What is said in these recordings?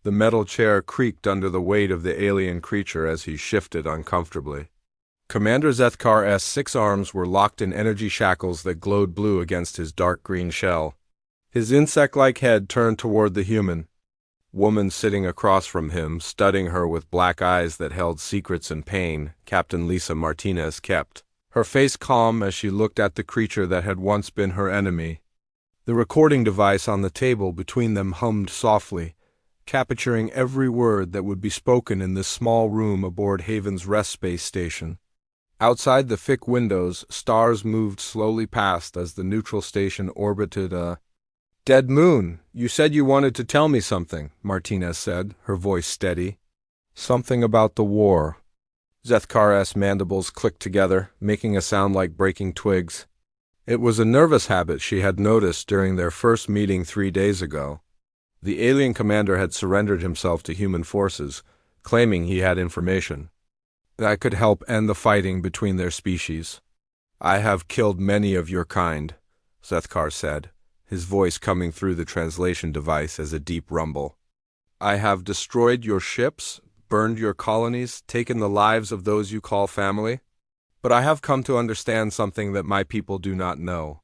The metal chair creaked under the weight of the alien creature as he shifted uncomfortably. Commander Zethkar's 6 arms were locked in energy shackles that glowed blue against his dark green shell. His insect-like head turned toward the human woman sitting across from him, studying her with black eyes that held secrets and pain. Captain Lisa Martinez kept her face calm as she looked at the creature that had once been her enemy. The recording device on the table between them hummed softly, capturing every word that would be spoken in this small room aboard Haven's rest space station. Outside the thick windows, stars moved slowly past as the neutral station orbited a dead moon. You said you wanted to tell me something, Martinez said, her voice steady. Something about the war. Zethkar's mandibles clicked together, making a sound like breaking twigs. It was a nervous habit she had noticed during their first meeting 3 days ago. The alien commander had surrendered himself to human forces, claiming he had information that could help end the fighting between their species. I have killed many of your kind, Zethkar said, his voice coming through the translation device as a deep rumble. I have destroyed your ships, burned your colonies, taken the lives of those you call family. But I have come to understand something that my people do not know.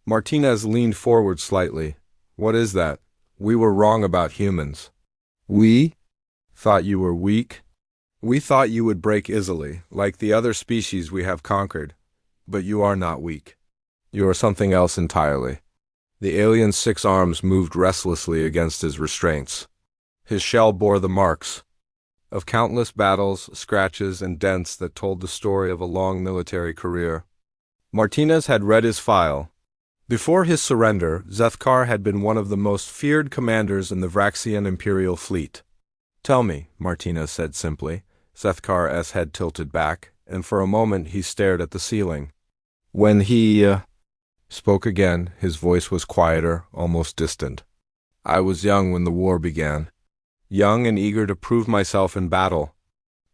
Martinez leaned forward slightly. What is that? We were wrong about humans. We thought you were weak. We thought you would break easily, like the other species we have conquered. But you are not weak. You are something else entirely. The alien's 6 arms moved restlessly against his restraints. His shell bore the marks of countless battles, scratches, and dents that told the story of a long military career. Martinez had read his file. Before his surrender, Zethkar had been one of the most feared commanders in the Vraxian Imperial fleet. Tell me, Martinez said simply. Zethkar's head tilted back, and for a moment he stared at the ceiling. When he spoke again, his voice was quieter, almost distant. I was young when the war began. Young and eager to prove myself in battle.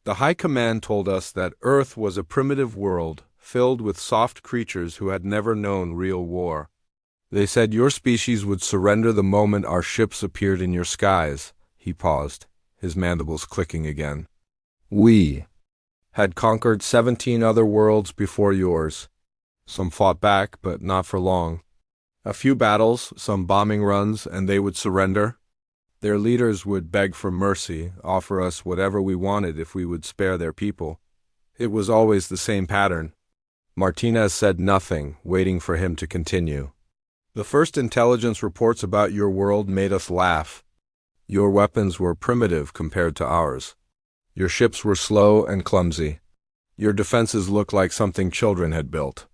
The High Command told us that Earth was a primitive world, filled with soft creatures who had never known real war. They said your species would surrender the moment our ships appeared in your skies. He paused, his mandibles clicking again. We had conquered 17 other worlds before yours. Some fought back, but not for long. A few battles, some bombing runs, and they would surrender. Their leaders would beg for mercy, offer us whatever we wanted if we would spare their people. It was always the same pattern. Martinez said nothing, waiting for him to continue. The first intelligence reports about your world made us laugh. Your weapons were primitive compared to ours. Your ships were slow and clumsy. Your defenses looked like something children had built.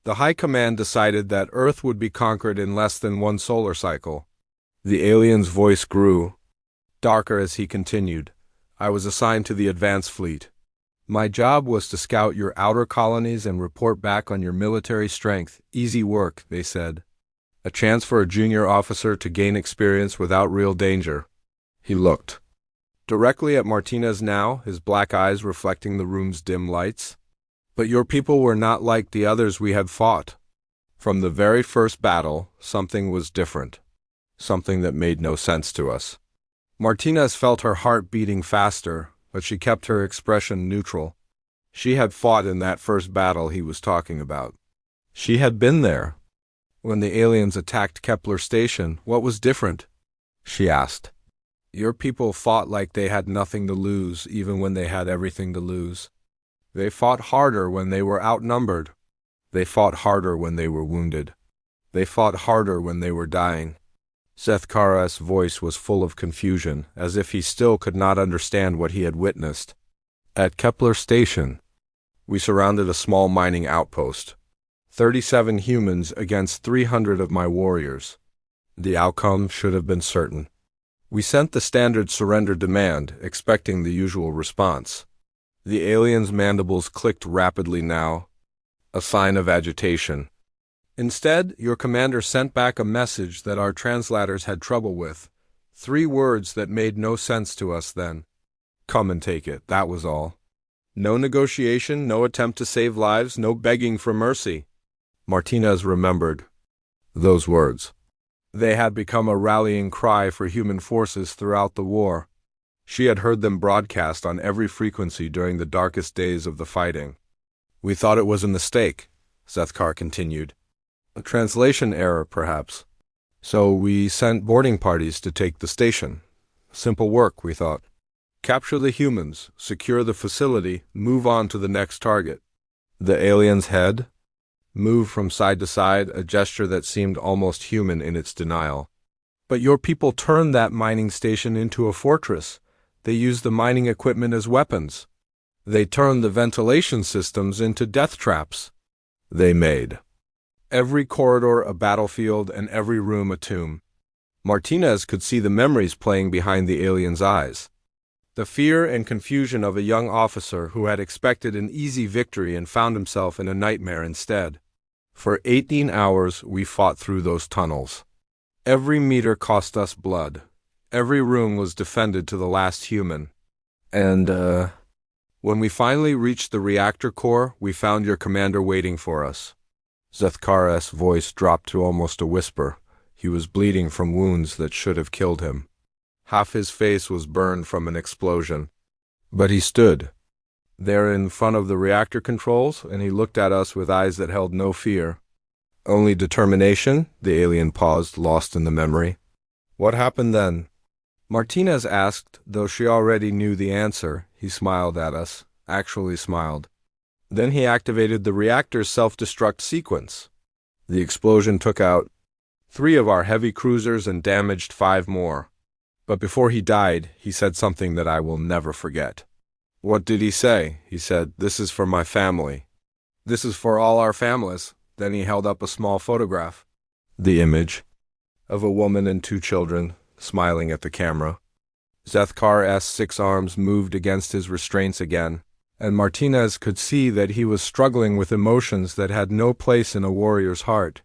The High Command decided that Earth would be conquered in less than 1 solar cycle. The alien's voice grew darker as he continued. I was assigned to the advance fleet. My job was to scout your outer colonies and report back on your military strength. Easy work, they said. A chance for a junior officer to gain experience without real danger. He looked directly at Martinez now, his black eyes reflecting the room's dim lights. But your people were not like the others we had fought. From the very first battle, something was different. Something that made no sense to us. Martinez felt her heart beating faster, but she kept her expression neutral. She had fought in that first battle he was talking about. She had been there. When the aliens attacked Kepler Station, what was different? She asked. Your people fought like they had nothing to lose, even when they had everything to lose. They fought harder when they were outnumbered. They fought harder when they were wounded. They fought harder when they were dying. Zethkar's voice was full of confusion, as if he still could not understand what he had witnessed. At Kepler Station, we surrounded a small mining outpost. 37 humans against 300 of my warriors. The outcome should have been certain. We sent the standard surrender demand, expecting the usual response. The alien's mandibles clicked rapidly now, a sign of agitation. Instead, your commander sent back a message that our translators had trouble with. 3 words that made no sense to us then. Come and take it, that was all. No negotiation, no attempt to save lives, no begging for mercy. Martinez remembered those words. They had become a rallying cry for human forces throughout the war. She had heard them broadcast on every frequency during the darkest days of the fighting. We thought it was a mistake, Zethkar continued. A translation error, perhaps. So we sent boarding parties to take the station. Simple work, we thought. Capture the humans, secure the facility, move on to the next target. The alien's head moved from side to side, a gesture that seemed almost human in its denial. But your people turned that mining station into a fortress. They used the mining equipment as weapons. They turned the ventilation systems into death traps. They made every corridor a battlefield and every room a tomb. Martinez could see the memories playing behind the alien's eyes. The fear and confusion of a young officer who had expected an easy victory and found himself in a nightmare instead. For 18 hours we fought through those tunnels. Every meter cost us blood. Every room was defended to the last human. And, when we finally reached the reactor core, we found your commander waiting for us. Zethkar's voice dropped to almost a whisper. He was bleeding from wounds that should have killed him. Half his face was burned from an explosion. But he stood there in front of the reactor controls, and he looked at us with eyes that held no fear. Only determination? The alien paused, lost in the memory. What happened then? Martinez asked, though she already knew the answer. He smiled at us, actually smiled. Then he activated the reactor's self-destruct sequence. The explosion took out 3 of our heavy cruisers and damaged 5 more. But before he died, he said something that I will never forget. What did he say? He said, "This is for my family. This is for all our families." Then he held up a small photograph. The image of a woman and 2 children, smiling at the camera. Zethkar's 6 arms moved against his restraints again, and Martinez could see that he was struggling with emotions that had no place in a warrior's heart.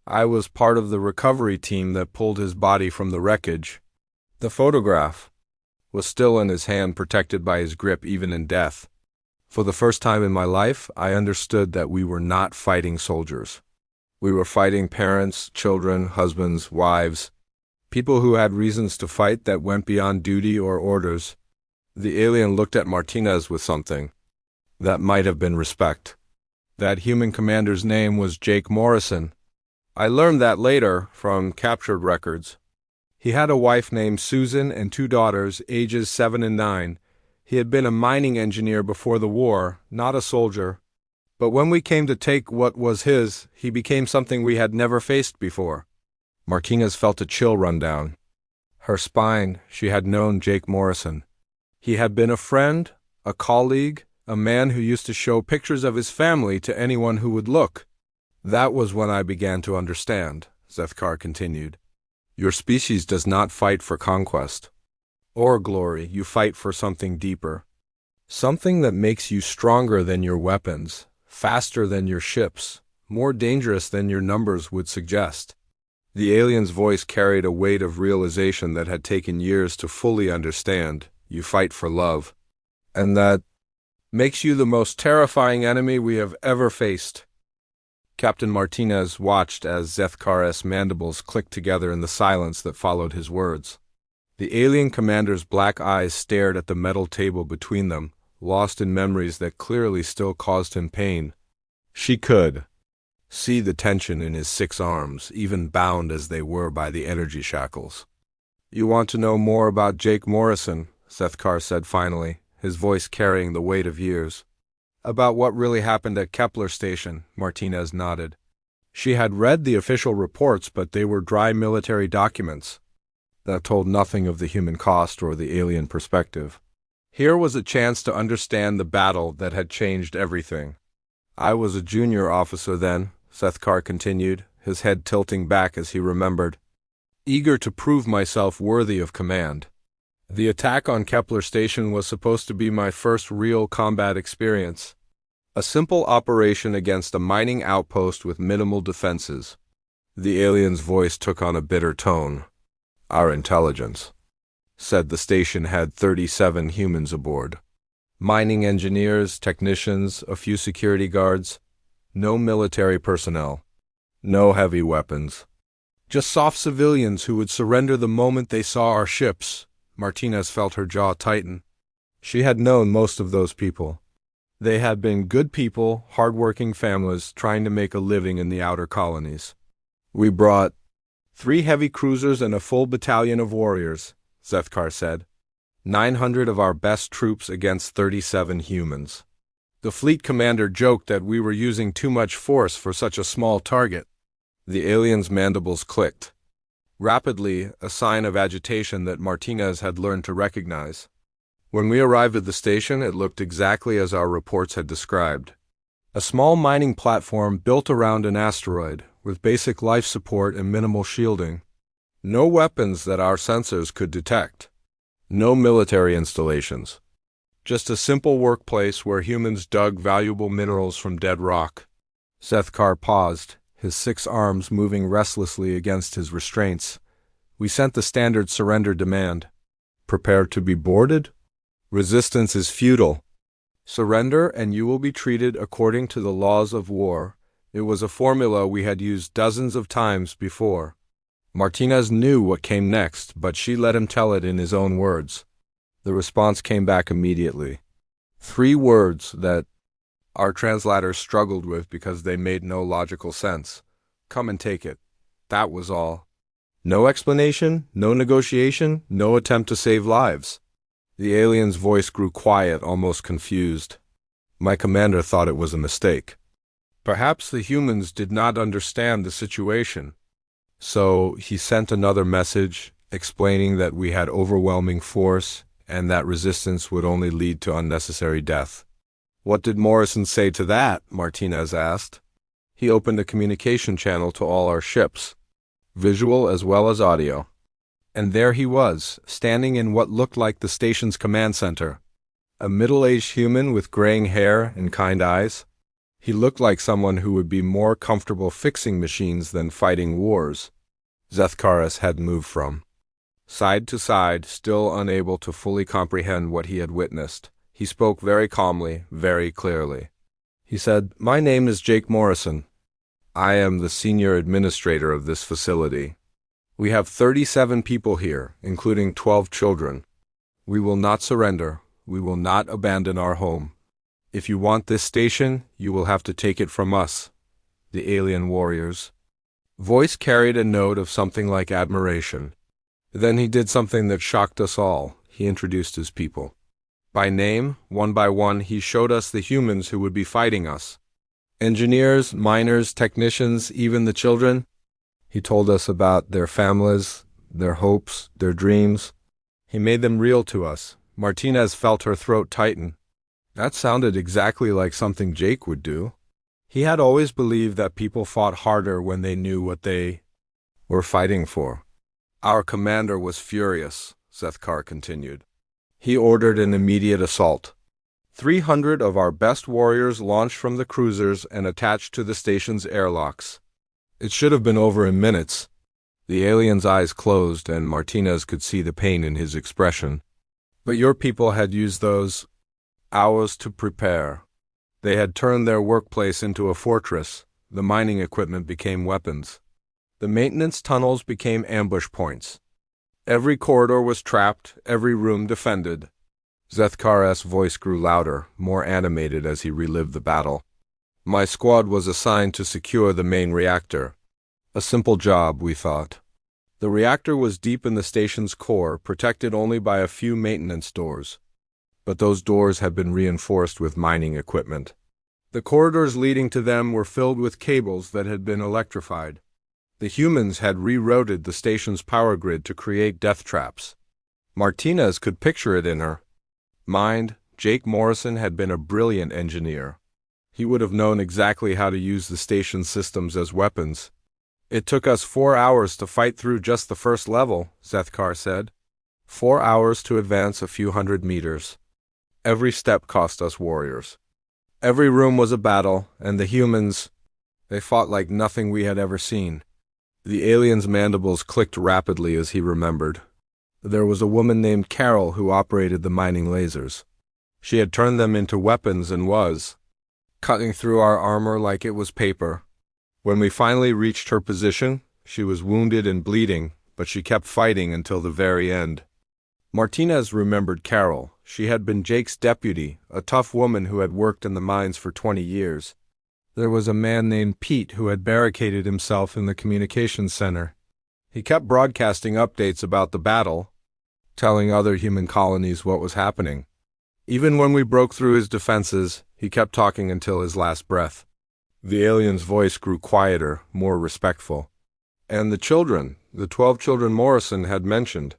I was part of the recovery team that pulled his body from the wreckage. The photograph was still in his hand, protected by his grip even in death. For the first time in my life, I understood that we were not fighting soldiers. We were fighting parents, children, husbands, wives, people who had reasons to fight that went beyond duty or orders. The alien looked at Martinez with something that might have been respect. That human commander's name was Jake Morrison. I learned that later from captured records. He had a wife named Susan and 2 daughters, ages 7 and 9. He had been a mining engineer before the war, not a soldier. But when we came to take what was his, he became something we had never faced before. Martinez felt a chill run down her spine. She had known Jake Morrison. He had been a friend, a colleague, a man who used to show pictures of his family to anyone who would look. That was when I began to understand, Zethkar continued. Your species does not fight for conquest or glory. You fight for something deeper. Something that makes you stronger than your weapons, faster than your ships, more dangerous than your numbers would suggest. The alien's voice carried a weight of realization that had taken years to fully understand. You fight for love. And that makes you the most terrifying enemy we have ever faced. Captain Martinez watched as Zethkar's mandibles clicked together in the silence that followed his words. The alien commander's black eyes stared at the metal table between them, lost in memories that clearly still caused him pain. She could see the tension in his 6 arms, even bound as they were by the energy shackles. You want to know more about Jake Morrison, Zethkar said finally, his voice carrying the weight of years. About what really happened at Kepler Station, Martinez nodded. She had read the official reports, but they were dry military documents that told nothing of the human cost or the alien perspective. Here was a chance to understand the battle that had changed everything. I was a junior officer then, Zethkar continued, his head tilting back as he remembered, eager to prove myself worthy of command. The attack on Kepler Station was supposed to be my first real combat experience. A simple operation against a mining outpost with minimal defenses. The alien's voice took on a bitter tone. Our intelligence said the station had 37 humans aboard. Mining engineers, technicians, a few security guards. No military personnel. No heavy weapons. Just soft civilians who would surrender the moment they saw our ships. Martinez felt her jaw tighten. She had known most of those people. They had been good people, hard-working families trying to make a living in the outer colonies. We brought 3 heavy cruisers and a full battalion of warriors, Zethkar said. 900 of our best troops against 37 humans. The fleet commander joked that we were using too much force for such a small target. The alien's mandibles clicked. Rapidly, a sign of agitation that Martinez had learned to recognize. When we arrived at the station, it looked exactly as our reports had described. A small mining platform built around an asteroid, with basic life support and minimal shielding. No weapons that our sensors could detect. No military installations. Just a simple workplace where humans dug valuable minerals from dead rock. Zethkar paused, his 6 arms moving restlessly against his restraints. We sent the standard surrender demand. Prepare to be boarded? Resistance is futile. Surrender and you will be treated according to the laws of war. It was a formula we had used dozens of times before. Martinez knew what came next, but she let him tell it in his own words. The response came back immediately. 3 words that our translators struggled with because they made no logical sense. Come and take it. That was all. No explanation, no negotiation, no attempt to save lives. The alien's voice grew quiet, almost confused. My commander thought it was a mistake. Perhaps the humans did not understand the situation. So he sent another message, explaining that we had overwhelming force and that resistance would only lead to unnecessary death. What did Morrison say to that? Martinez asked. He opened a communication channel to all our ships, visual as well as audio. And there he was, standing in what looked like the station's command center. A middle-aged human with graying hair and kind eyes. He looked like someone who would be more comfortable fixing machines than fighting wars. Zethkar had moved from side to side, still unable to fully comprehend what he had witnessed. He spoke very calmly, very clearly. He said, "My name is Jake Morrison. I am the senior administrator of this facility. We have 37 people here, including 12 children. We will not surrender. We will not abandon our home. If you want this station, you will have to take it from us, the alien warriors." Voice carried a note of something like admiration. Then he did something that shocked us all. He introduced his people. By name, one by one, he showed us the humans who would be fighting us. Engineers, miners, technicians, even the children. He told us about their families, their hopes, their dreams. He made them real to us. Martinez felt her throat tighten. That sounded exactly like something Jake would do. He had always believed that people fought harder when they knew what they were fighting for. Our commander was furious, Zethkar continued. He ordered an immediate assault. 300 of our best warriors launched from the cruisers and attached to the station's airlocks. It should have been over in minutes. The alien's eyes closed, and Martinez could see the pain in his expression. But your people had used those hours to prepare. They had turned their workplace into a fortress. The mining equipment became weapons. The maintenance tunnels became ambush points. Every corridor was trapped, every room defended. Zethkar's voice grew louder, more animated as he relived the battle. My squad was assigned to secure the main reactor. A simple job, we thought. The reactor was deep in the station's core, protected only by a few maintenance doors. But those doors had been reinforced with mining equipment. The corridors leading to them were filled with cables that had been electrified. The humans had rerouted the station's power grid to create death traps. Martinez could picture it in her mind. Jake Morrison had been a brilliant engineer. He would have known exactly how to use the station's systems as weapons. It took us 4 hours to fight through just the first level, Zethkar said. 4 hours to advance a few hundred meters. Every step cost us warriors. Every room was a battle, and the humans, they fought like nothing we had ever seen. The alien's mandibles clicked rapidly as he remembered. There was a woman named Carol who operated the mining lasers. She had turned them into weapons and was cutting through our armor like it was paper. When we finally reached her position, She was wounded and bleeding, but she kept fighting until the very end. Martinez remembered Carol. She had been Jake's deputy, a tough woman who had worked in the mines for 20 years. There was a man named Pete who had barricaded himself in the communications center. He kept broadcasting updates about the battle, telling other human colonies what was happening. Even when we broke through his defenses, he kept talking until his last breath. The alien's voice grew quieter, more respectful. And the children, the 12 children Morrison had mentioned.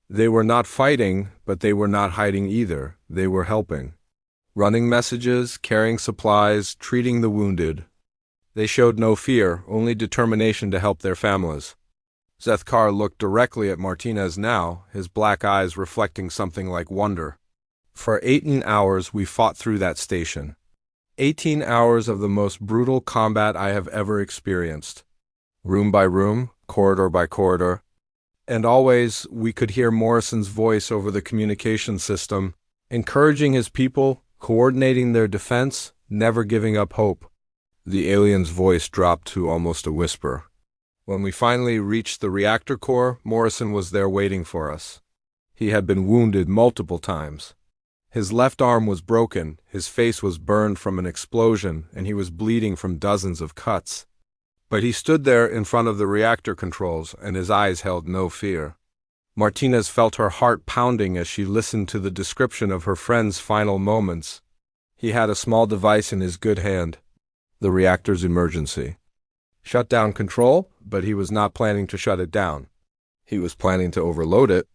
They were not fighting, but they were not hiding either. They were helping. Running messages, carrying supplies, treating the wounded. They showed no fear, only determination to help their families. Zethkar looked directly at Martinez now, his black eyes reflecting something like wonder. For 18 hours we fought through that station. 18 hours of the most brutal combat I have ever experienced. Room by room, corridor by corridor. And always we could hear Morrison's voice over the communication system, encouraging his people, coordinating their defense, never giving up hope. The alien's voice dropped to almost a whisper. When we finally reached the reactor core, Morrison was there waiting for us. He had been wounded multiple times. His left arm was broken, his face was burned from an explosion, and he was bleeding from dozens of cuts. But he stood there in front of the reactor controls, and his eyes held no fear. Martinez felt her heart pounding as she listened to the description of her friend's final moments. He had a small device in his good hand, the reactor's emergency. Shut down control, but he was not planning to shut it down. He was planning to overload it,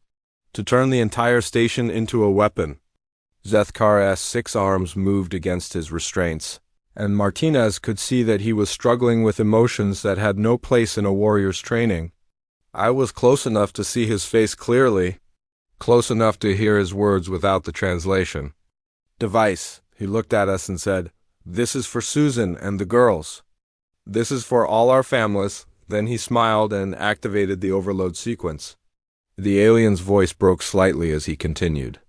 to turn the entire station into a weapon. Zethkar's 6 arms moved against his restraints, and Martinez could see that he was struggling with emotions that had no place in a warrior's training. I was close enough to see his face clearly, close enough to hear his words without the translation. Device, he looked at us and said, "This is for Susan and the girls. This is for all our families." Then he smiled and activated the overload sequence. The alien's voice broke slightly as he continued.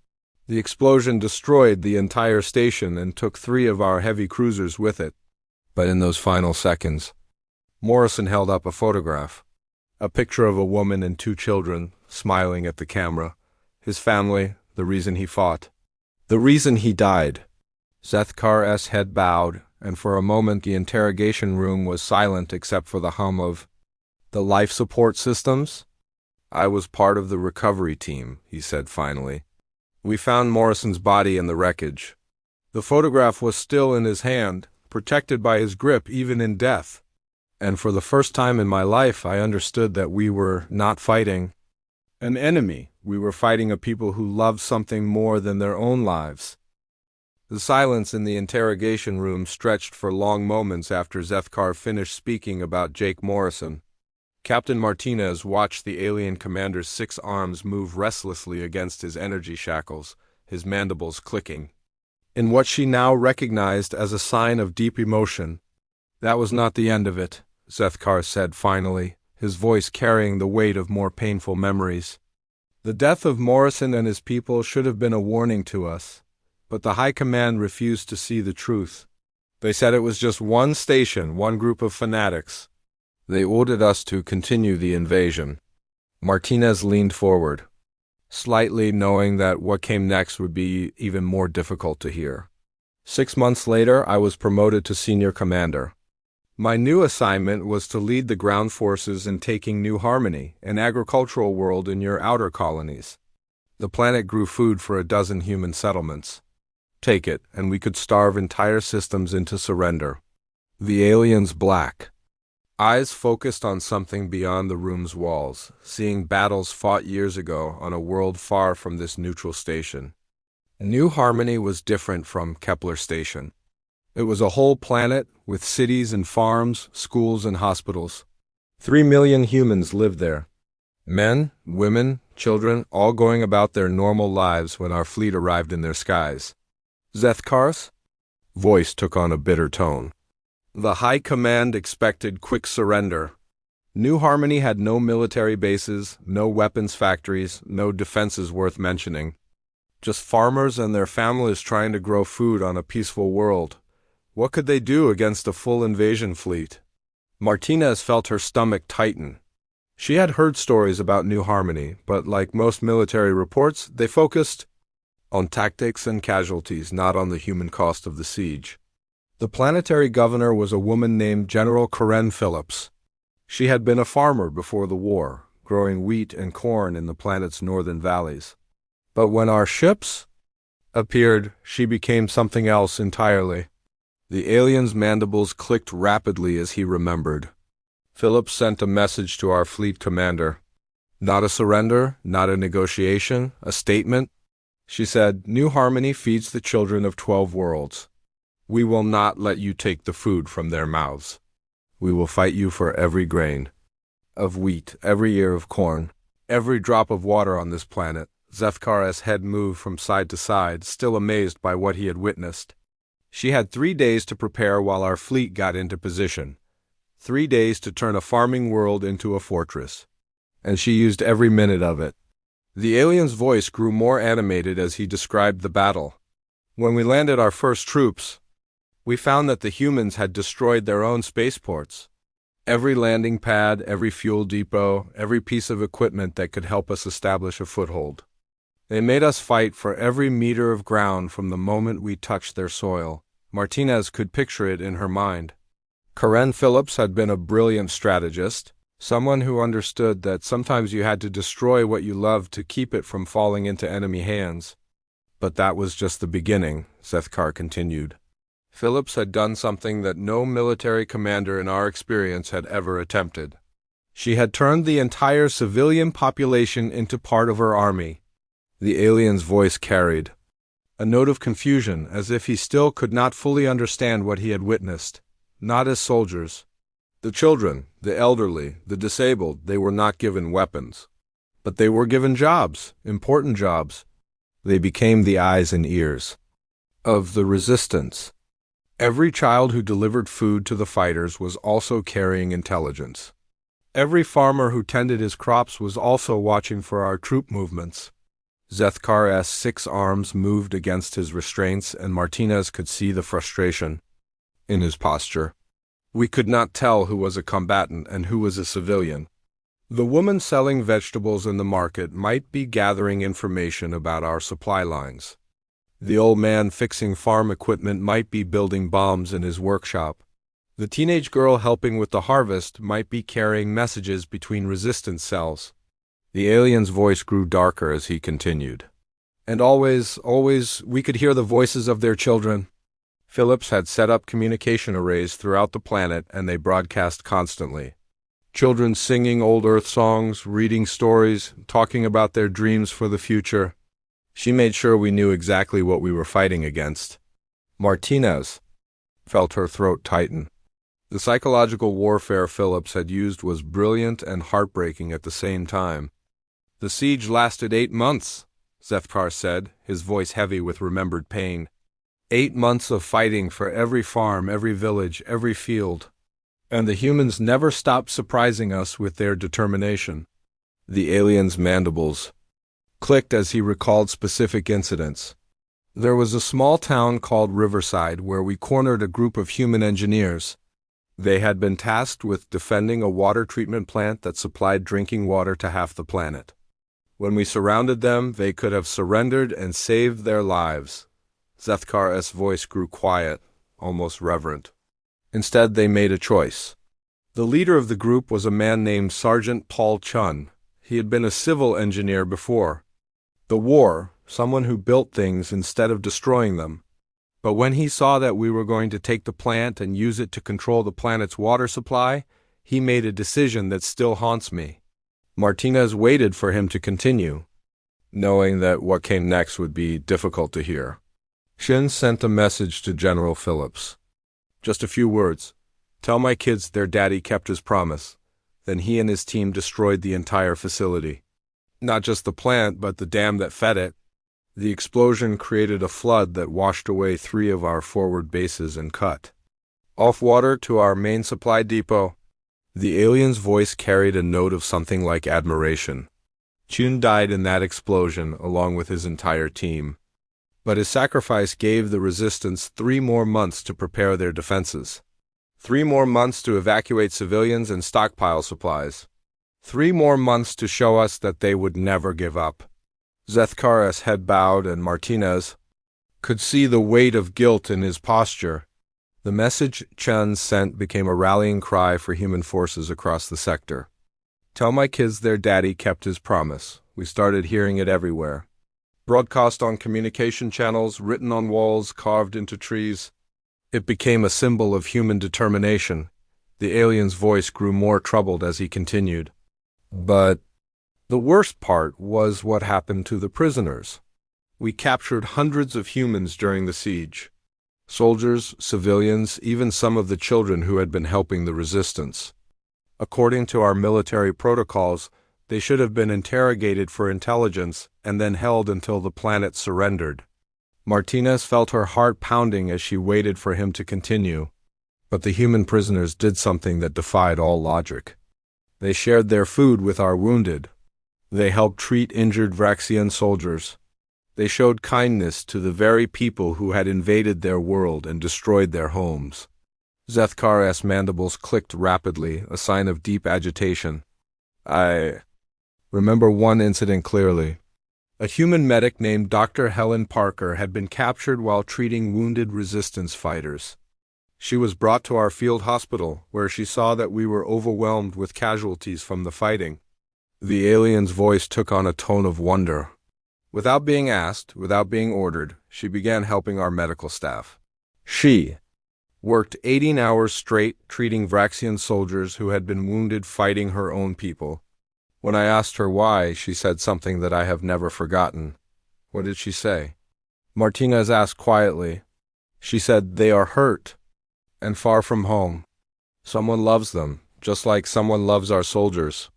The explosion destroyed the entire station and took 3 of our heavy cruisers with it. But in those final seconds, Morrison held up a photograph. A picture of a woman and 2 children, smiling at the camera. His family, the reason he fought. The reason he died. Zethkar's head bowed, and for a moment the interrogation room was silent except for the hum of the life support systems. "I was part of the recovery team," he said finally. "We found Morrison's body in the wreckage. The photograph was still in his hand, protected by his grip even in death. And for the first time in my life I understood that we were not fighting an enemy. We were fighting a people who loved something more than their own lives." The silence in the interrogation room stretched for long moments after Zethkar finished speaking about Jake Morrison. Captain Martinez watched the alien commander's 6 arms move restlessly against his energy shackles, his mandibles clicking. In what she now recognized as a sign of deep emotion. "That was not the end of it," Zethkar said finally, his voice carrying the weight of more painful memories. "The death of Morrison and his people should have been a warning to us. But the High Command refused to see the truth. They said it was just one station, one group of fanatics. They ordered us to continue the invasion." Martinez leaned forward, slightly knowing that what came next would be even more difficult to hear. 6 months later, I was promoted to senior commander. My new assignment was to lead the ground forces in taking New Harmony, an agricultural world in your outer colonies. The planet grew food for 12 human settlements. Take it, and we could starve entire systems into surrender. The alien's black. Eyes focused on something beyond the room's walls, seeing battles fought years ago on a world far from this neutral station. New Harmony was different from Kepler Station. It was a whole planet with cities and farms, schools and hospitals. 3 million humans lived there. Men, women, children, all going about their normal lives when our fleet arrived in their skies. Zethkar's voice took on a bitter tone. The High Command expected quick surrender. New Harmony had no military bases, no weapons factories, no defenses worth mentioning. Just farmers and their families trying to grow food on a peaceful world. What could they do against a full invasion fleet? Martinez felt her stomach tighten. She had heard stories about New Harmony, but like most military reports, they focused on tactics and casualties, not on the human cost of the siege. The planetary governor was a woman named General Karen Phillips. She had been a farmer before the war, growing wheat and corn in the planet's northern valleys. But when our ships appeared, she became something else entirely. The alien's mandibles clicked rapidly as he remembered. Phillips sent a message to our fleet commander. Not a surrender, not a negotiation, a statement. She said, New Harmony feeds the children of 12 worlds. We will not let you take the food from their mouths. We will fight you for every grain of wheat, every ear of corn, every drop of water on this planet. Zethkar's head moved from side to side, still amazed by what he had witnessed. She had 3 days to prepare while our fleet got into position. 3 days to turn a farming world into a fortress. And she used every minute of it. The alien's voice grew more animated as he described the battle. When we landed our first troops, we found that the humans had destroyed their own spaceports. Every landing pad, every fuel depot, every piece of equipment that could help us establish a foothold. They made us fight for every meter of ground from the moment we touched their soil. Martinez could picture it in her mind. Karen Phillips had been a brilliant strategist, someone who understood that sometimes you had to destroy what you loved to keep it from falling into enemy hands. But that was just the beginning, Zethkar continued. Phillips had done something that no military commander in our experience had ever attempted. She had turned the entire civilian population into part of her army. The alien's voice carried a note of confusion, as if he still could not fully understand what he had witnessed. Not as soldiers. The children, the elderly, the disabled, they were not given weapons. But they were given jobs, important jobs. They became the eyes and ears of the resistance. Every child who delivered food to the fighters was also carrying intelligence. Every farmer who tended his crops was also watching for our troop movements. Zethkar's 6 arms moved against his restraints, and Martinez could see the frustration in his posture. We could not tell who was a combatant and who was a civilian. The woman selling vegetables in the market might be gathering information about our supply lines. The old man fixing farm equipment might be building bombs in his workshop. The teenage girl helping with the harvest might be carrying messages between resistance cells. The alien's voice grew darker as he continued. And always, we could hear the voices of their children. Phillips had set up communication arrays throughout the planet, and they broadcast constantly. Children singing old Earth songs, reading stories, talking about their dreams for the future. She made sure we knew exactly what we were fighting against. Martinez felt her throat tighten. The psychological warfare Phillips had used was brilliant and heartbreaking at the same time. The siege lasted 8 months, Zethkar said, his voice heavy with remembered pain. 8 months of fighting for every farm, every village, every field. And the humans never stopped surprising us with their determination. The alien's mandibles clicked as he recalled specific incidents. There was a small town called Riverside where we cornered a group of human engineers. They had been tasked with defending a water treatment plant that supplied drinking water to half the planet. When we surrounded them, they could have surrendered and saved their lives. Zethkar's voice grew quiet, almost reverent. Instead, they made a choice. The leader of the group was a man named Sergeant Paul Chun. He had been a civil engineer before. The war, someone who built things instead of destroying them. But when he saw that we were going to take the plant and use it to control the planet's water supply, he made a decision that still haunts me. Martinez waited for him to continue, knowing that what came next would be difficult to hear. Chun sent a message to General Phillips. Just a few words. Tell my kids their daddy kept his promise. Then he and his team destroyed the entire facility. Not just the plant, but the dam that fed it. The explosion created a flood that washed away 3 of our forward bases and cut off water to our main supply depot. The alien's voice carried a note of something like admiration. Chun died in that explosion along with his entire team. But his sacrifice gave the resistance 3 more months to prepare their defenses. 3 more months to evacuate civilians and stockpile supplies. 3 more months to show us that they would never give up. Zethkar's head bowed, and Martinez could see the weight of guilt in his posture. The message Chun sent became a rallying cry for human forces across the sector. "Tell my kids their daddy kept his promise." We started hearing it everywhere. Broadcast on communication channels, written on walls, carved into trees. It became a symbol of human determination. The alien's voice grew more troubled as he continued. But the worst part was what happened to the prisoners. We captured hundreds of humans during the siege. Soldiers, civilians, even some of the children who had been helping the resistance. According to our military protocols, they should have been interrogated for intelligence and then held until the planet surrendered. Martinez felt her heart pounding as she waited for him to continue. But the human prisoners did something that defied all logic. They shared their food with our wounded. They helped treat injured Vraxian soldiers. They showed kindness to the very people who had invaded their world and destroyed their homes. Zethkar's mandibles clicked rapidly, a sign of deep agitation. I remember one incident clearly. A human medic named Dr. Helen Parker had been captured while treating wounded resistance fighters. She was brought to our field hospital, where she saw that we were overwhelmed with casualties from the fighting. The alien's voice took on a tone of wonder. Without being asked, without being ordered, she began helping our medical staff. She worked 18 hours straight treating Vraxian soldiers who had been wounded fighting her own people. When I asked her why, she said something that I have never forgotten. What did she say? Martinez asked quietly. She said, "They are hurt and far from home. Someone loves them, just like someone loves our soldiers.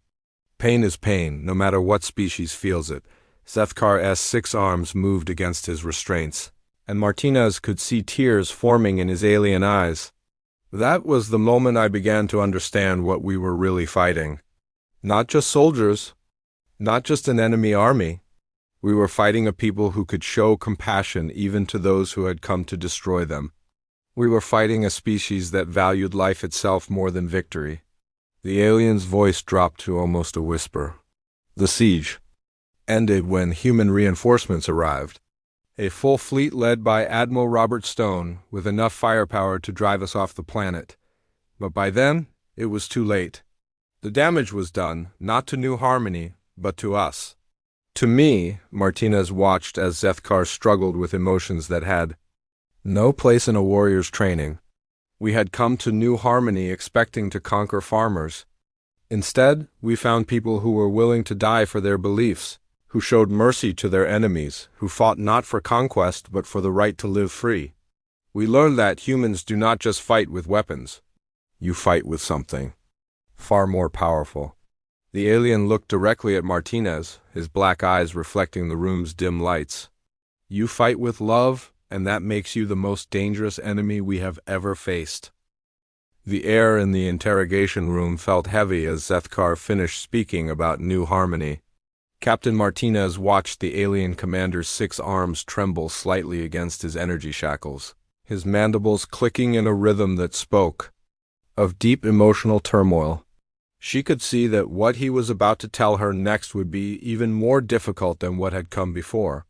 Pain is pain, no matter what species feels it." Zethkar's 6 arms moved against his restraints, and Martinez could see tears forming in his alien eyes. That was the moment I began to understand what we were really fighting. Not just soldiers, not just an enemy army. We were fighting a people who could show compassion even to those who had come to destroy them. We were fighting a species that valued life itself more than victory. The alien's voice dropped to almost a whisper. The siege ended when human reinforcements arrived. A full fleet led by Admiral Robert Stone, with enough firepower to drive us off the planet. But by then, it was too late. The damage was done, not to New Harmony, but to us. To me, Martinez watched as Zethkar struggled with emotions that had no place in a warrior's training. We had come to New Harmony expecting to conquer farmers. Instead, we found people who were willing to die for their beliefs, who showed mercy to their enemies, who fought not for conquest but for the right to live free. We learned that humans do not just fight with weapons. You fight with something far more powerful. The alien looked directly at Martinez, his black eyes reflecting the room's dim lights. You fight with love, and that makes you the most dangerous enemy we have ever faced. The air in the interrogation room felt heavy as Zethkar finished speaking about New Harmony. Captain Martinez watched the alien commander's 6 arms tremble slightly against his energy shackles, his mandibles clicking in a rhythm that spoke of deep emotional turmoil. She could see that what he was about to tell her next would be even more difficult than what had come before.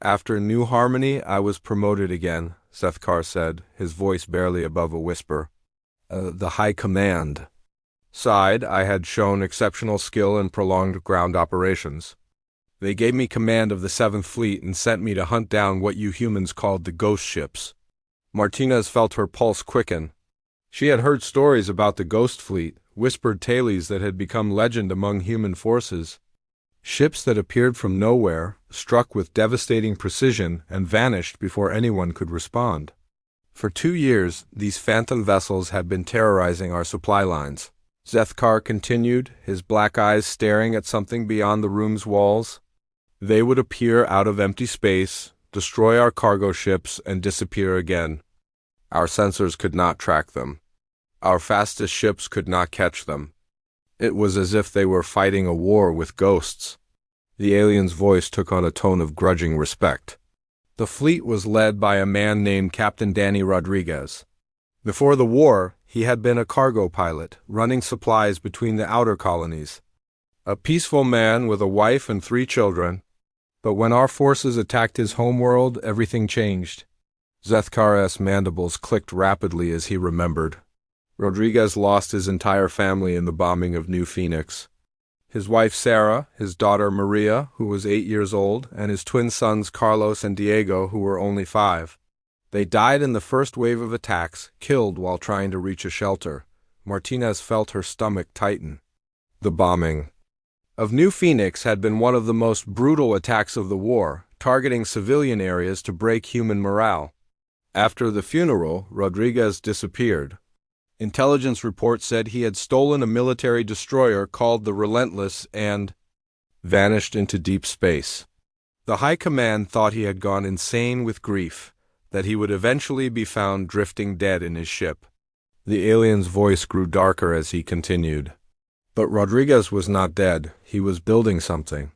After New Harmony, I was promoted again, Zethkar said, his voice barely above a whisper. The High Command side, I had shown exceptional skill in prolonged ground operations. They gave me command of the 7th Fleet and sent me to hunt down what you humans called the ghost ships. Martinez felt her pulse quicken. She had heard stories about the Ghost Fleet, whispered tales that had become legend among human forces. Ships that appeared from nowhere, struck with devastating precision, and vanished before anyone could respond. For 2 years, these phantom vessels had been terrorizing our supply lines. Zethkar continued, his black eyes staring at something beyond the room's walls. They would appear out of empty space, destroy our cargo ships, and disappear again. Our sensors could not track them. Our fastest ships could not catch them. It was as if they were fighting a war with ghosts. The alien's voice took on a tone of grudging respect. The fleet was led by a man named Captain Danny Rodriguez. Before the war, he had been a cargo pilot, running supplies between the outer colonies. A peaceful man with a wife and 3 children. But when our forces attacked his homeworld, everything changed. Zethkar's mandibles clicked rapidly as he remembered. Rodriguez lost his entire family in the bombing of New Phoenix. His wife Sarah, his daughter Maria, who was 8 years old, and his twin sons Carlos and Diego, who were only 5. They died in the first wave of attacks, killed while trying to reach a shelter. Martinez felt her stomach tighten. The bombing of New Phoenix had been one of the most brutal attacks of the war, targeting civilian areas to break human morale. After the funeral, Rodriguez disappeared. Intelligence reports said he had stolen a military destroyer called the Relentless and vanished into deep space. The High Command thought he had gone insane with grief, that he would eventually be found drifting dead in his ship. The alien's voice grew darker as he continued. But Rodriguez was not dead. He was building something.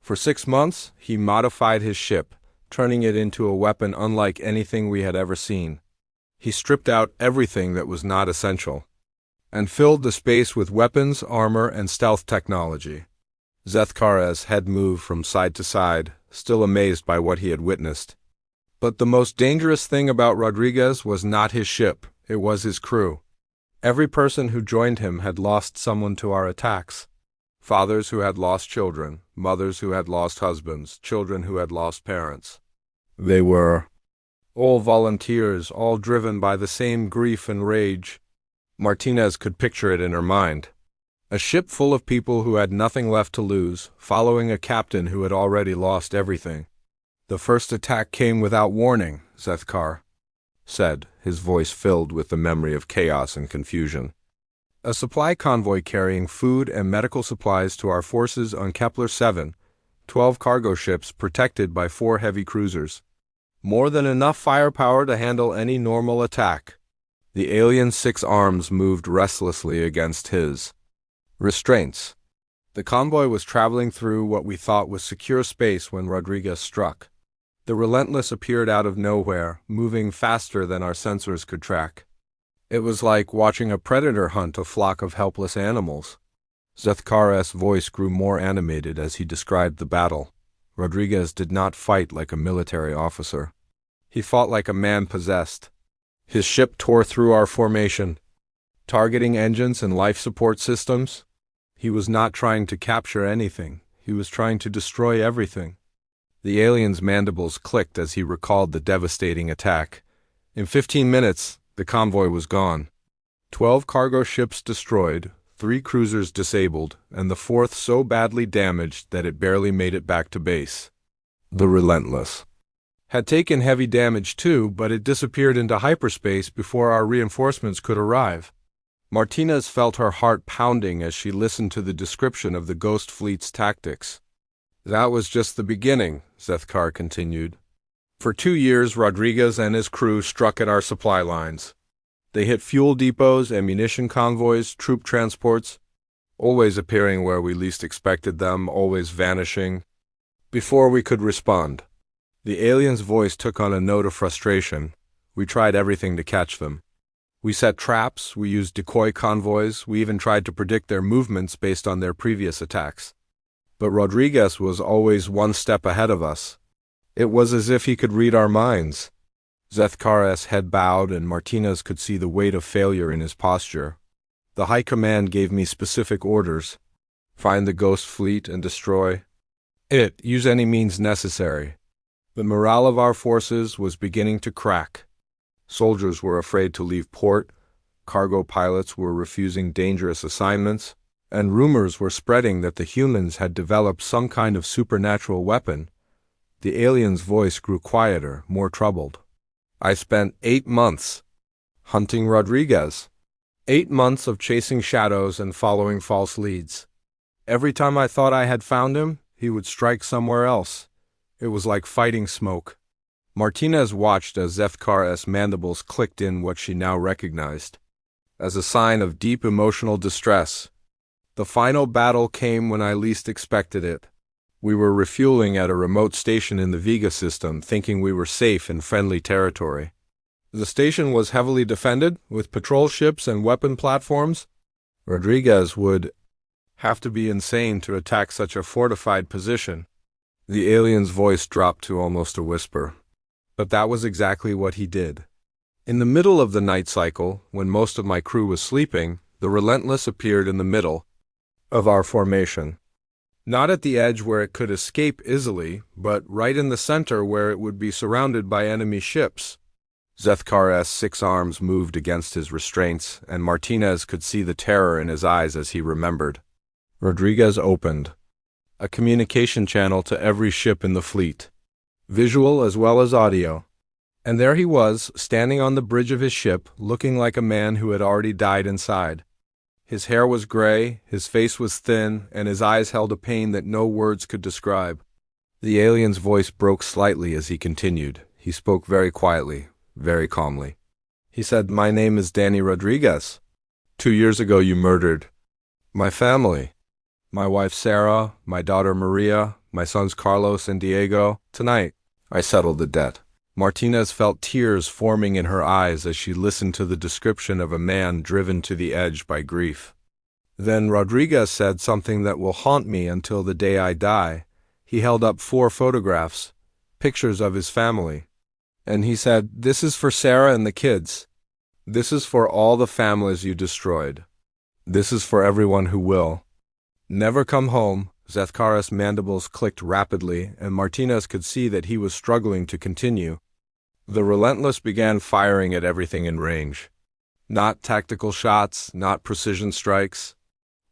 For 6 months, he modified his ship, turning it into a weapon unlike anything we had ever seen. He stripped out everything that was not essential, and filled the space with weapons, armor, and stealth technology. Zethkar's head moved from side to side, still amazed by what he had witnessed. But the most dangerous thing about Rodriguez was not his ship, it was his crew. Every person who joined him had lost someone to our attacks. Fathers who had lost children, mothers who had lost husbands, children who had lost parents. They were all volunteers, all driven by the same grief and rage. Martinez could picture it in her mind. A ship full of people who had nothing left to lose, following a captain who had already lost everything. The first attack came without warning, Zethkar said, his voice filled with the memory of chaos and confusion. A supply convoy carrying food and medical supplies to our forces on Kepler 7, 12 cargo ships protected by 4 heavy cruisers. More than enough firepower to handle any normal attack. The alien's 6 arms moved restlessly against his restraints. The convoy was traveling through what we thought was secure space when Rodriguez struck. The Relentless appeared out of nowhere, moving faster than our sensors could track. It was like watching a predator hunt a flock of helpless animals. Zethkar's voice grew more animated as he described the battle. Rodriguez did not fight like a military officer. He fought like a man possessed. His ship tore through our formation, targeting engines and life support systems. He was not trying to capture anything. He was trying to destroy everything. The alien's mandibles clicked as he recalled the devastating attack. In 15 minutes, the convoy was gone. 12 cargo ships destroyed, 3 cruisers disabled, and the 4th so badly damaged that it barely made it back to base. The Relentless had taken heavy damage too, but it disappeared into hyperspace before our reinforcements could arrive. Martinez felt her heart pounding as she listened to the description of the Ghost Fleet's tactics. That was just the beginning, Zethkar continued. For 2 years, Rodriguez and his crew struck at our supply lines. They hit fuel depots, ammunition convoys, troop transports, always appearing where we least expected them, always vanishing before we could respond. The alien's voice took on a note of frustration. We tried everything to catch them. We set traps, we used decoy convoys, we even tried to predict their movements based on their previous attacks. But Rodriguez was always one step ahead of us. It was as if he could read our minds. Zethkar's head bowed, and Martinez could see the weight of failure in his posture. The High Command gave me specific orders. Find the Ghost Fleet and destroy it. Use any means necessary. The morale of our forces was beginning to crack. Soldiers were afraid to leave port, cargo pilots were refusing dangerous assignments, and rumors were spreading that the humans had developed some kind of supernatural weapon. The alien's voice grew quieter, more troubled. I spent 8 months hunting Rodriguez. 8 months of chasing shadows and following false leads. Every time I thought I had found him, he would strike somewhere else. It was like fighting smoke. Martinez watched as Zethkar's mandibles clicked in what she now recognized as a sign of deep emotional distress. The final battle came when I least expected it. We were refueling at a remote station in the Vega system, thinking we were safe in friendly territory. The station was heavily defended, with patrol ships and weapon platforms. Rodriguez would have to be insane to attack such a fortified position." The alien's voice dropped to almost a whisper. But that was exactly what he did. In the middle of the night cycle, when most of my crew was sleeping, the Relentless appeared in the middle of our formation. Not at the edge where it could escape easily, but right in the center where it would be surrounded by enemy ships. Zethkar's 6 arms moved against his restraints, and Martinez could see the terror in his eyes as he remembered. Rodriguez opened a communication channel to every ship in the fleet, visual as well as audio. And there he was, standing on the bridge of his ship, looking like a man who had already died inside. His hair was gray, his face was thin, and his eyes held a pain that no words could describe. The alien's voice broke slightly as he continued. He spoke very quietly, very calmly. He said, "My name is Danny Rodriguez. 2 years ago you murdered my family. My wife Sarah, my daughter Maria, my sons Carlos and Diego. Tonight, I settled the debt." Martinez felt tears forming in her eyes as she listened to the description of a man driven to the edge by grief. Then Rodriguez said something that will haunt me until the day I die. He held up 4 photographs, pictures of his family. And he said, "This is for Sarah and the kids. This is for all the families you destroyed. This is for everyone who will never come home." Zethkar's mandibles clicked rapidly, and Martinez could see that he was struggling to continue. The Relentless began firing at everything in range. Not tactical shots, not precision strikes.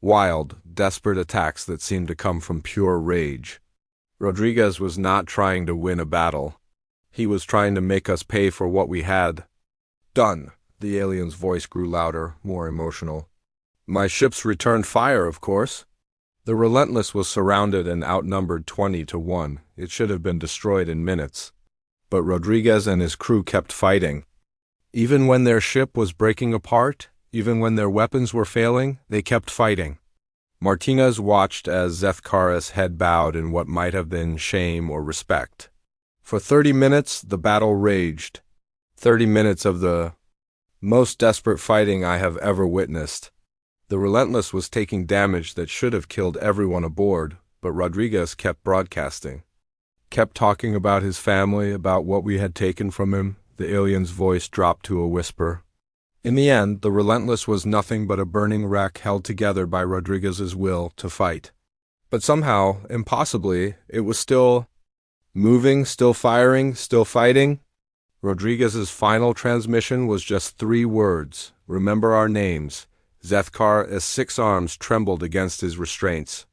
Wild, desperate attacks that seemed to come from pure rage. Rodriguez was not trying to win a battle. He was trying to make us pay for what we had done. The alien's voice grew louder, more emotional. My ships returned fire, of course. The Relentless was surrounded and outnumbered 20-1. It should have been destroyed in minutes. But Rodriguez and his crew kept fighting. Even when their ship was breaking apart, even when their weapons were failing, they kept fighting. Martinez watched as Zethkar's head bowed in what might have been shame or respect. For 30 minutes, the battle raged. 30 minutes of the most desperate fighting I have ever witnessed. The Relentless was taking damage that should have killed everyone aboard, but Rodriguez kept broadcasting. Kept talking about his family, about what we had taken from him. The alien's voice dropped to a whisper. In the end, the Relentless was nothing but a burning wreck held together by Rodriguez's will to fight. But somehow, impossibly, it was still moving, still firing, still fighting. Rodriguez's final transmission was just 3 words. "Remember our names." Zethkar's 6 arms trembled against his restraints.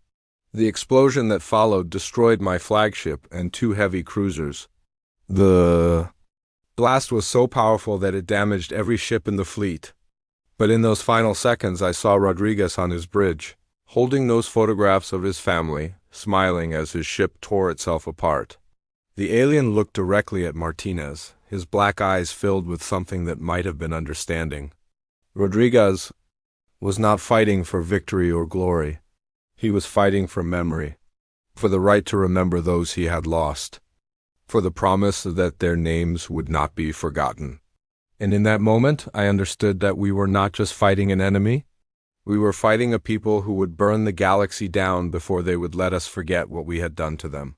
The explosion that followed destroyed my flagship and 2 heavy cruisers. The blast was so powerful that it damaged every ship in the fleet. But in those final seconds, I saw Rodriguez on his bridge, holding those photographs of his family, smiling as his ship tore itself apart. The alien looked directly at Martinez, his black eyes filled with something that might have been understanding. Rodriguez was not fighting for victory or glory. He was fighting for memory, for the right to remember those he had lost, for the promise that their names would not be forgotten. And in that moment, I understood that we were not just fighting an enemy. We were fighting a people who would burn the galaxy down before they would let us forget what we had done to them.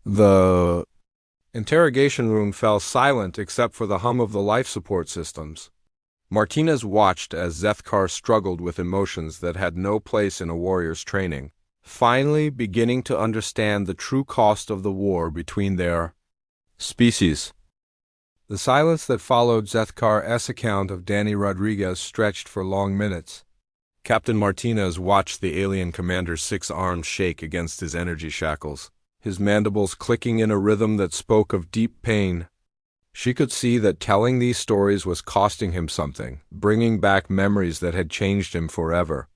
The interrogation room fell silent except for the hum of the life support systems. Martinez watched as Zethkar struggled with emotions that had no place in a warrior's training, finally beginning to understand the true cost of the war between their species. The silence that followed Zethkar's account of Danny Rodriguez stretched for long minutes. Captain Martinez watched the alien commander's 6 arms shake against his energy shackles, his mandibles clicking in a rhythm that spoke of deep pain. She could see that telling these stories was costing him something, bringing back memories that had changed him forever.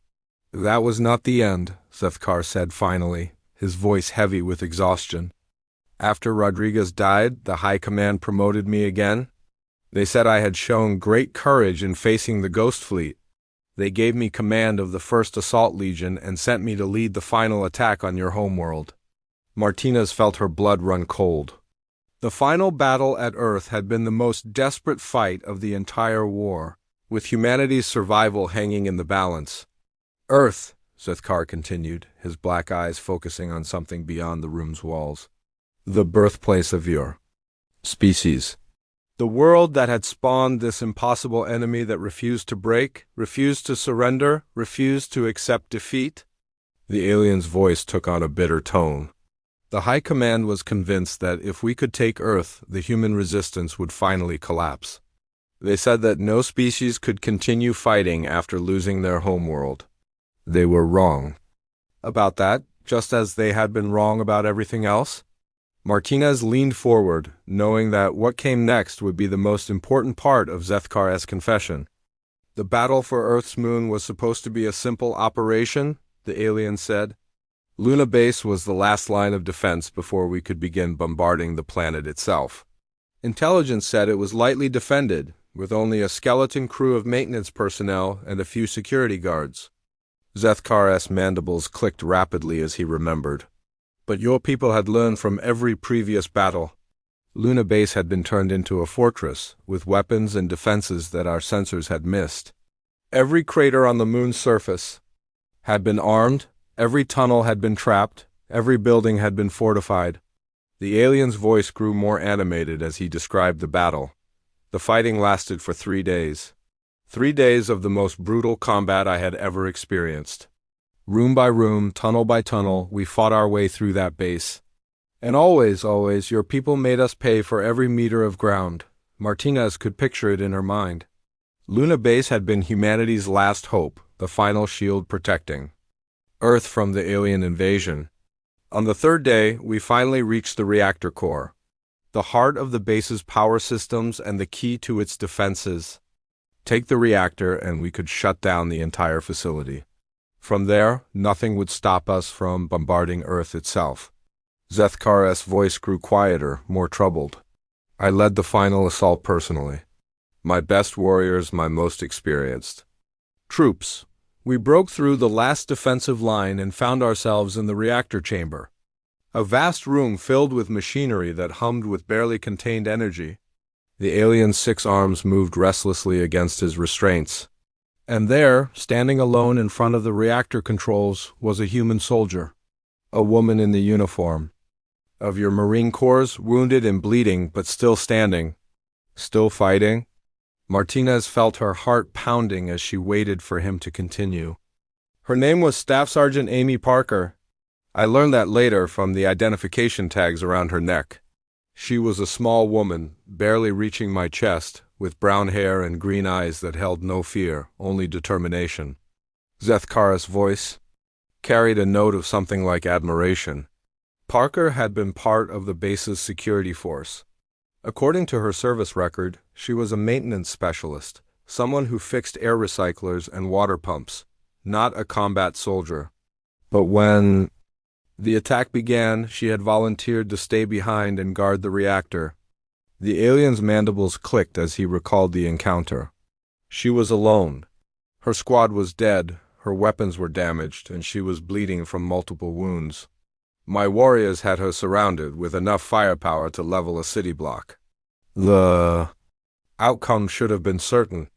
"That was not the end," Zethkar said finally, his voice heavy with exhaustion. "After Rodriguez died, the High Command promoted me again. They said I had shown great courage in facing the Ghost Fleet. They gave me command of the 1st Assault Legion and sent me to lead the final attack on your homeworld." Martinez felt her blood run cold. The final battle at Earth had been the most desperate fight of the entire war, with humanity's survival hanging in the balance. Earth, Zethkar continued, his black eyes focusing on something beyond the room's walls. The birthplace of your species. The world that had spawned this impossible enemy that refused to break, refused to surrender, refused to accept defeat. The alien's voice took on a bitter tone. The High Command was convinced that if we could take Earth, the human resistance would finally collapse. They said that no species could continue fighting after losing their homeworld. They were wrong about that, just as they had been wrong about everything else. Martinez leaned forward, knowing that what came next would be the most important part of Zethkar's confession. The battle for Earth's moon was supposed to be a simple operation, the alien said. Luna Base was the last line of defense before we could begin bombarding the planet itself. Intelligence said it was lightly defended, with only a skeleton crew of maintenance personnel and a few security guards. Zethkar's mandibles clicked rapidly as he remembered. But your people had learned from every previous battle. Luna Base had been turned into a fortress, with weapons and defenses that our sensors had missed. Every crater on the moon's surface had been armed, every tunnel had been trapped, every building had been fortified. The alien's voice grew more animated as he described the battle. The fighting lasted for 3 days. 3 days of the most brutal combat I had ever experienced. Room by room, tunnel by tunnel, we fought our way through that base. And always, your people made us pay for every meter of ground. Martinez could picture it in her mind. Luna Base had been humanity's last hope, the final shield protecting Earth from the alien invasion. On the 3rd day, we finally reached the reactor core, the heart of the base's power systems and the key to its defenses. Take the reactor and we could shut down the entire facility. From there, nothing would stop us from bombarding Earth itself. Zethkar's voice grew quieter, more troubled. I led the final assault personally. My best warriors, my most experienced troops. We broke through the last defensive line and found ourselves in the reactor chamber. A vast room filled with machinery that hummed with barely contained energy. The alien's 6 arms moved restlessly against his restraints. And there, standing alone in front of the reactor controls, was a human soldier. A woman in the uniform of your Marine Corps, wounded and bleeding, but still standing. Still fighting? Martinez felt her heart pounding as she waited for him to continue. Her name was Staff Sergeant Amy Parker. I learned that later from the identification tags around her neck. She was a small woman, barely reaching my chest, with brown hair and green eyes that held no fear, only determination. Zethkar's voice carried a note of something like admiration. Parker had been part of the base's security force. According to her service record, she was a maintenance specialist, someone who fixed air recyclers and water pumps, not a combat soldier. But when the attack began, she had volunteered to stay behind and guard the reactor. The alien's mandibles clicked as he recalled the encounter. She was alone. Her squad was dead, her weapons were damaged, and she was bleeding from multiple wounds. My warriors had her surrounded with enough firepower to level a city block. The outcome should have been certain.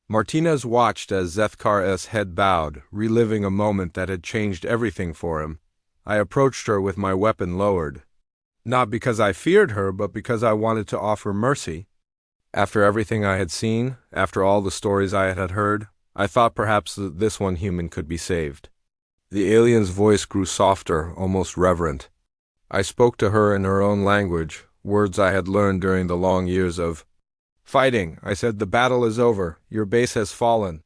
Martinez watched as Zethkar's head bowed, reliving a moment that had changed everything for him. I approached her with my weapon lowered. Not because I feared her, but because I wanted to offer mercy. After everything I had seen, after all the stories I had heard, I thought perhaps that this one human could be saved. The alien's voice grew softer, almost reverent. I spoke to her in her own language, words I had learned during the long years of fighting. I said, "The battle is over. Your base has fallen.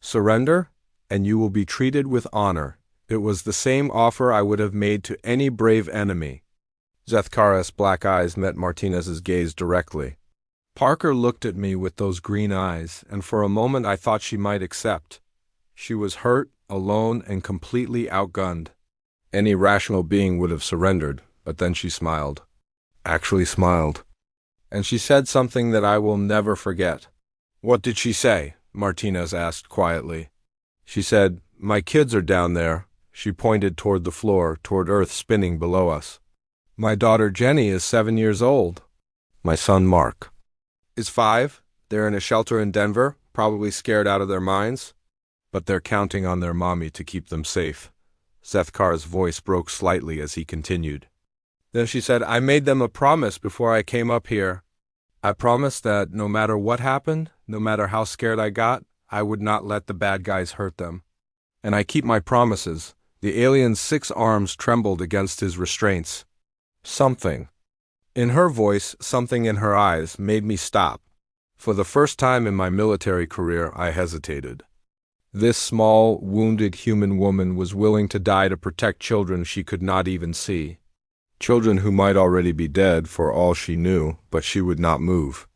Surrender, and you will be treated with honor." It was the same offer I would have made to any brave enemy. Zethkar's black eyes met Martinez's gaze directly. Parker looked at me with those green eyes, and for a moment I thought she might accept. She was hurt, alone, and completely outgunned. Any rational being would have surrendered, but then she smiled. Actually smiled. And she said something that I will never forget. "What did she say?" Martinez asked quietly. She said, "My kids are down there." She pointed toward the floor, toward Earth spinning below us. "My daughter Jenny is 7 years old. My son Mark is 5. They're in a shelter in Denver, probably scared out of their minds. but they're counting on their mommy to keep them safe. Zethkar's voice broke slightly as he continued. Then she said, I made them a promise before I came up here. I promised that no matter what happened, no matter how scared I got, I would not let the bad guys hurt them. And I keep my promises. The alien's 6 arms trembled against his restraints. Something in her voice, something in her eyes, made me stop. For the first time in my military career, I hesitated. This small, wounded human woman was willing to die to protect children she could not even see. Children who might already be dead for all she knew, but she would not move.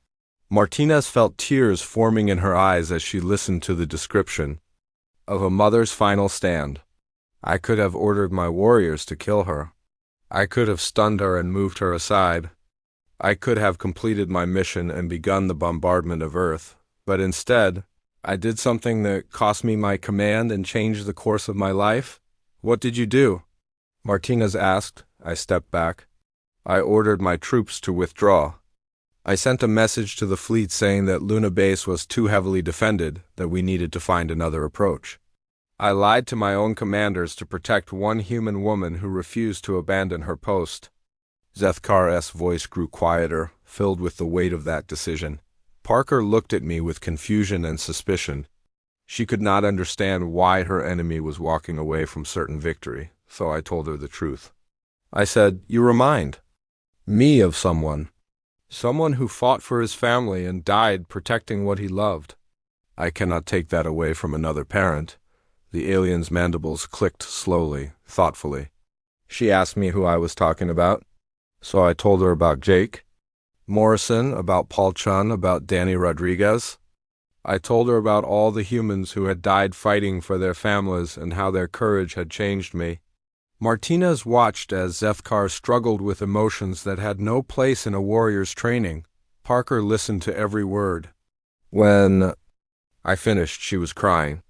Martinez felt tears forming in her eyes as she listened to the description of a mother's final stand. I could have ordered my warriors to kill her. I could have stunned her and moved her aside. I could have completed my mission and begun the bombardment of Earth, but instead, I did something that cost me my command and changed the course of my life. What did you do? Martinez asked. I stepped back. I ordered my troops to withdraw. I sent a message to the fleet saying that Luna Base was too heavily defended, that we needed to find another approach. I lied to my own commanders to protect one human woman who refused to abandon her post. Zethkar's voice grew quieter, filled with the weight of that decision. Parker looked at me with confusion and suspicion. She could not understand why her enemy was walking away from certain victory, so I told her the truth. I said, you remind me of someone who fought for his family and died protecting what he loved. I cannot take that away from another parent. The alien's mandibles clicked slowly, thoughtfully. She asked me who I was talking about, so I told her about Jake, Morrison, about Paul Chun, about Danny Rodriguez. I told her about all the humans who had died fighting for their families and how their courage had changed me. Martinez watched as Zethkar struggled with emotions that had no place in a warrior's training. Parker listened to every word. When I finished, she was crying.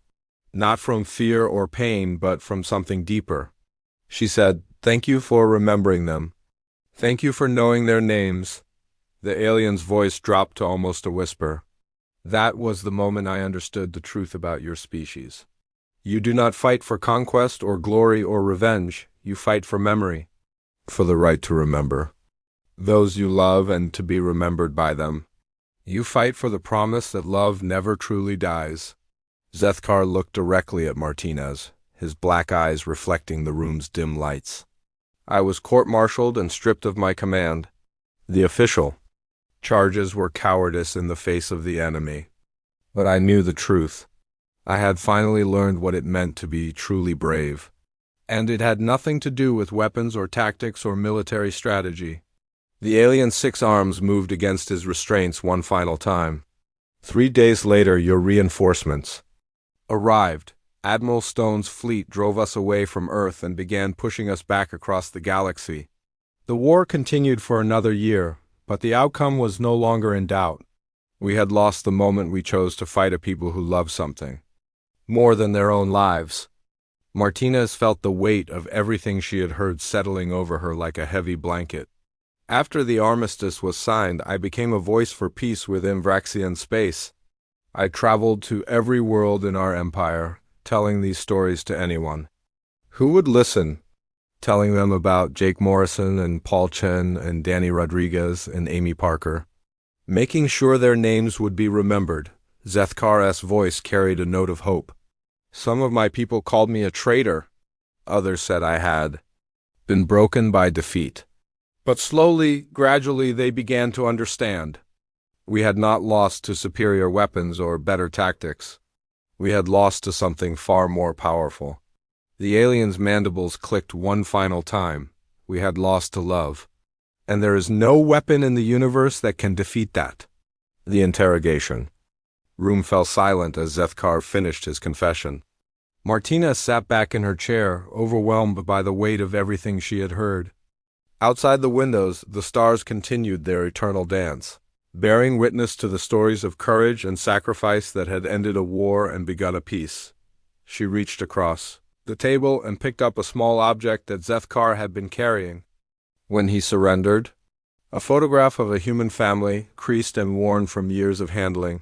Not from fear or pain, but from something deeper. She said, thank you for remembering them. Thank you for knowing their names. The alien's voice dropped to almost a whisper. That was the moment I understood the truth about your species. You do not fight for conquest or glory or revenge. You fight for memory. For the right to remember those you love and to be remembered by them. You fight for the promise that love never truly dies. Zethkar looked directly at Martinez, his black eyes reflecting the room's dim lights. I was court-martialed and stripped of my command. The official charges were cowardice in the face of the enemy. But I knew the truth. I had finally learned what it meant to be truly brave. And it had nothing to do with weapons or tactics or military strategy. The alien's 6 arms moved against his restraints one final time. 3 days later, your reinforcements arrived. Admiral Stone's fleet drove us away from Earth and began pushing us back across the galaxy. The war continued for another year, but the outcome was no longer in doubt. We had lost the moment we chose to fight a people who loved something more than their own lives. Martinez felt the weight of everything she had heard settling over her like a heavy blanket. After the armistice was signed, I became a voice for peace within Vraxian space. I traveled to every world in our empire, telling these stories to anyone who would listen, telling them about Jake Morrison and Paul Chen and Danny Rodriguez and Amy Parker, making sure their names would be remembered. Zethkar's voice carried a note of hope. Some of my people called me a traitor. Others said I had been broken by defeat. But slowly, gradually, they began to understand. We had not lost to superior weapons or better tactics. We had lost to something far more powerful. The alien's mandibles clicked one final time. We had lost to love. And there is no weapon in the universe that can defeat that. The interrogation. Room fell silent as Zethkar finished his confession. Martinez sat back in her chair, overwhelmed by the weight of everything she had heard. Outside the windows, the stars continued their eternal dance, bearing witness to the stories of courage and sacrifice that had ended a war and begun a peace. She reached across the table and picked up a small object that Zethkar had been carrying. When he surrendered, a photograph of a human family, creased and worn from years of handling.